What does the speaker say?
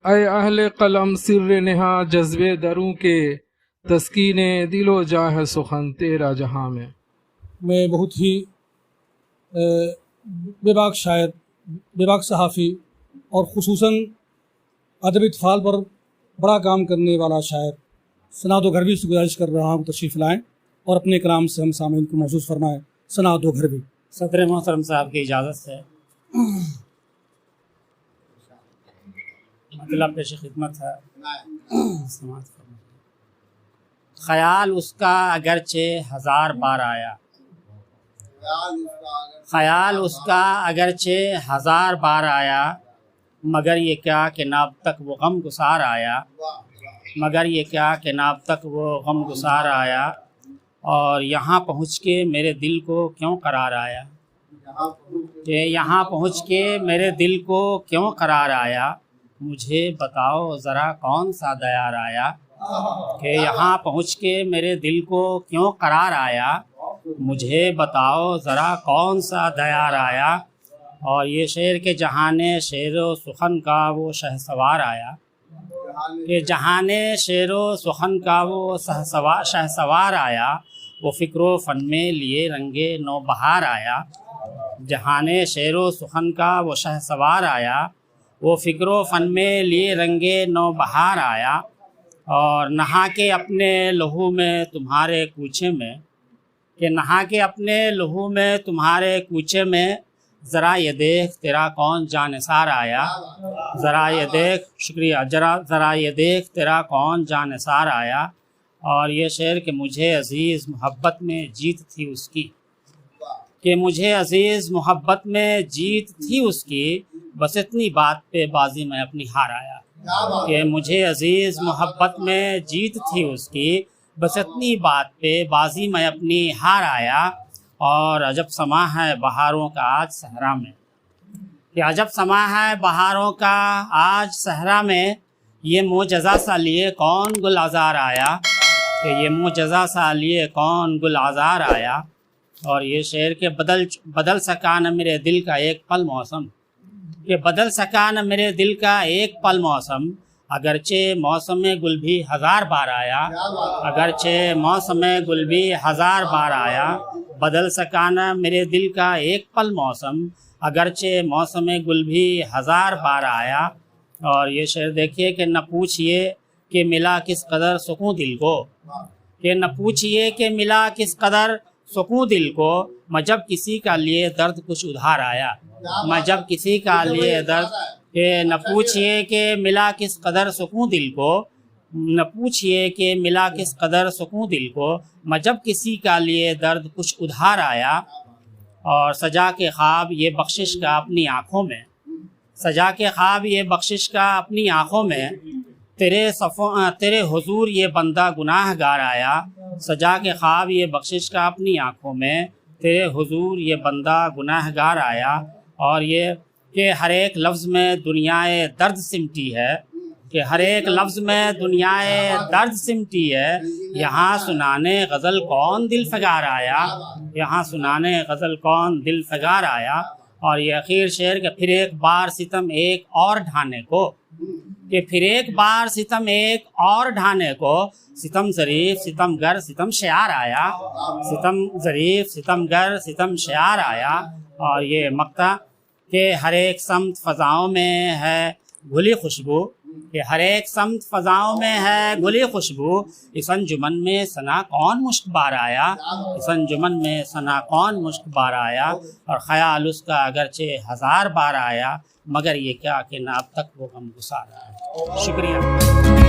اے اہل قلم سر نہا جذبے دروں کے، تسکین دل و جاہ سخن تیرا جہاں میں۔ میں بہت ہی بے باک شاعر، بے باک صحافی اور خصوصاً ادبی اطفال پر بڑا کام کرنے والا شاعر سناد و گھروی سے گزارش کر رہا ہوں تشریف لائیں اور اپنے کلام سے ہم سامعین کو محسوس فرمائیں۔ سناد و گھروی۔ صدر محترم صاحب کی اجازت سے مطلب پیش خدمت ہے۔ خیال اس کا اگرچہ ہزار بار آیا، خیال اس کا اگرچہ ہزار بار آیا، مگر یہ کیا کہ نہ اب تک وہ غم گسار آیا، مگر یہ کیا کہ نہ اب تک وہ غم گسار آیا، اور یہاں پہنچ کے میرے دل کو کیوں قرار آیا، کہ یہاں پہنچ کے میرے دل کو کیوں قرار آیا، مجھے بتاؤ ذرا کون سا دیار آیا، کہ یہاں پہنچ کے میرے دل کو کیوں قرار آیا، مجھے بتاؤ ذرا کون سا دیار آیا، اور یہ شعر کے جہان شعر و سخن کا وہ شہسوار آیا، کہ جہان شعر و سخن کا وہ شہسوار آیا، وہ فکر و فن میں لیے رنگے نو بہار آیا، جہان شعر و سخن کا وہ شہسوار آیا، وہ فکر و فن میں لیے رنگے نو بہار آیا، اور نہا کے اپنے لہو میں تمہارے کوچے میں، کہ نہا کے اپنے لہو میں تمہارے کوچے میں، ذرا یہ دیکھ تیرا کون جانثار آیا، ذرا یہ دیکھ، شکریہ، ذرا یہ دیکھ تیرا کون جانثار آیا، اور یہ شعر کہ مجھے عزیز محبت میں جیت تھی اس کی، کہ مجھے عزیز محبت میں جیت تھی اس کی، بس اتنی بات پہ بازی میں اپنی ہار آیا، کہ مجھے عزیز محبت میں جیت تھی اس کی، بس اتنی بات پہ بازی میں اپنی ہار آیا، اور عجب سما ہے بہاروں کا آج صحرا میں، کہ عجب سما ہے بہاروں کا آج صحرا میں، یہ معجزہ سا لیے کون گل عذار آیا، کہ یہ معجزہ سا لیے کون گل عذار آیا، اور یہ شعر کہ بدل سکا نہ میرے دل کا ایک پل موسم، کہ بدل سکا نہ میرے دل کا ایک پل موسم، اگرچہ موسم گل بھی ہزار بار آیا، اگرچہ موسم گل بھی ہزار بار آیا، بدل سکا نہ میرے دل کا ایک پل موسم، اگرچہ موسم گل بھی ہزار بار آیا، اور یہ شعر دیکھیے کہ نہ پوچھئے کہ ملا کس قدر سکون دل کو، کہ نہ پوچھئے کہ ملا کس قدر سکون دل کو، میں جب کسی کا لیے درد کچھ ادھار آیا، میں جب کسی کا لیے درد، کہ نہ پوچھئے کہ ملا کس قدر سکون دل کو، نہ پوچھئے کہ ملا کس قدر سکون دل کو، میں جب کسی کا لیے درد کچھ ادھار آیا، اور سجا کے خواب یہ بخشش کا اپنی آنکھوں میں، سجا کے خواب یہ بخشش کا اپنی آنکھوں میں، تیرے حضور یہ بندہ گناہ گار آیا، سجا کے خواب یہ بخشش کا اپنی آنکھوں میں، تیرے حضور یہ بندہ گناہ گار آیا، اور یہ کہ ہر ایک لفظ میں دنیائے درد سمٹی ہے، کہ ہر ایک لفظ میں دنیائے درد سمٹی ہے، یہاں سنانے غزل کون دل فگار آیا، یہاں سنانے غزل کون دل فگار آیا، اور یہ اخیر شعر کہ پھر ایک بار ستم ایک اور ڈھانے کو، کہ پھر ایک بار ستم ایک اور ڈھانے کو، ستم ظریف ستم گر ستم شعار آیا، ستم ظریف ستم گر ستم شعار آیا، اور یہ مقطع کہ ہر ایک سمت فضاؤں میں ہے گلی خوشبو، کہ ہر ایک سمت فضاؤں میں ہے گلی خوشبو، اس انجمن میں ثنا کون مشک بار آیا، اس انجمن میں ثنا کون مشک بار آیا، اور خیال اس کا اگرچہ ہزار بار آیا، مگر یہ کیا کہ نہ اب تک وہ غم گسار آیا۔ شکریہ۔